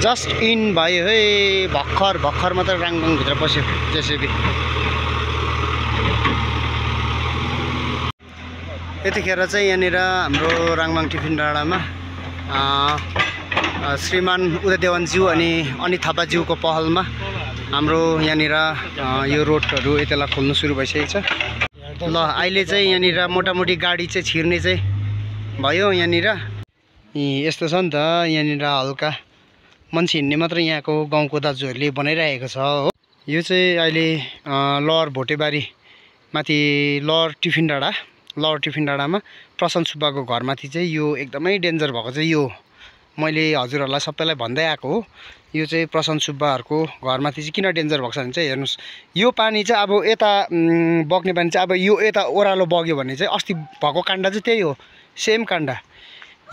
Just in भयो है भर्खर मात्र राङभाङ भित्र पस्यो जेसीबी। यतिखेर चाहिँ यहाँनिर हाम्रो राङभाङ टिफिन डाँडामा श्रीमान उदय देवानज्यू अनि अनित थापाज्यूको पहलमा हाम्रो यहाँनिर यो रोडहरू यतिलाई खोल्नु सुरु भइसकेको छ। ल अहिले चाहिँ यहाँनिर मोटामोटी गाडी चाहिँ छिर्ने चाहिँ भयो। यहाँनिर यस्तो छ नि त, यहाँनिर हल्का मान्छे हिँड्ने मात्र यहाँको गाउँको दाजुहरूले बनाइरहेको छ हो। यो चाहिँ अहिले लवर भोटेबारी माथि लवर टिफिन डाँडामा प्रशान्त सुब्बाको घरमाथि चाहिँ यो एकदमै डेन्जर भएको चाहिँ यो मैले हजुरहरूलाई सबैलाई भन्दै आएको हो। यो चाहिँ प्रशान्त सुब्बाहरूको घरमाथि चाहिँ किन डेन्जर भएको छ भने चाहिँ हेर्नुहोस्, यो पानी चाहिँ अब यता बग्ने पानी चाहिँ अब यो यता ओह्रालो बग्यो भने चाहिँ अस्ति भएको काण्ड चाहिँ त्यही हो, सेम काण्ड।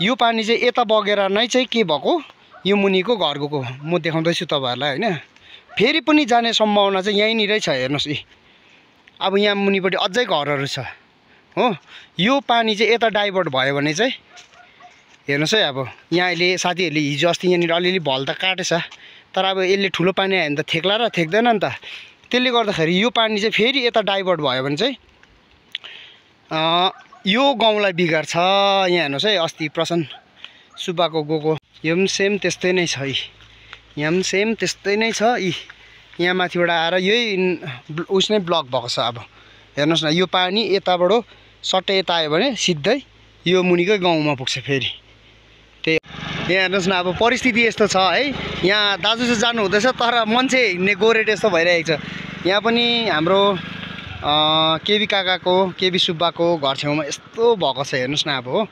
यो पानी चाहिँ यता बगेर नै चाहिँ के भएको, यो मुनिको घरको म देखाउँदैछु तपाईँहरूलाई होइन। फेरि पनि जाने सम्भावना चाहिँ यहीँनिरै छ। हेर्नुहोस् अब यहाँ मुनिपट्टि अझै घरहरू छ हो। यो पानी चाहिँ यता डाइभर्ट भयो भने चाहिँ हेर्नुहोस् है, अब यहाँ अहिले साथीहरूले हिजो अस्ति यहाँनिर अलिअलि भल त काटेछ, तर अब यसले ठुलो पानी आयो भने त थेक्ला र थेक्दैन नि त। त्यसले गर्दाखेरि यो पानी चाहिँ फेरि यता डाइभर्ट भयो भने चाहिँ यो गाउँलाई बिगार्छ। यहाँ हेर्नुहोस् है, अस्ति प्रशान्त सुब्बाको गएको यो पनि सेम त्यस्तै नै छ। यहाँ पनि सेम त्यस्तै नै छ। यहाँ माथिबाट आएर यही उस नै ब्लक भएको छ। अब हेर्नुहोस् न, यो पानी यताबाट सट्टै यता आयो भने सिधै यो मुनिकै गाउँमा पुग्छ फेरि। त्यही यहाँ हेर्नुहोस् न, अब परिस्थिति यस्तो छ है। यहाँ दाजु चाहिँ जानु हुँदैछ तर मान्छे हिँड्ने गोरेट यस्तो भइरहेको छ। यहाँ पनि हाम्रो केबी काकाको, केबी सुब्बाको घर छेउमा यस्तो भएको छ। हेर्नुहोस् न अब हो।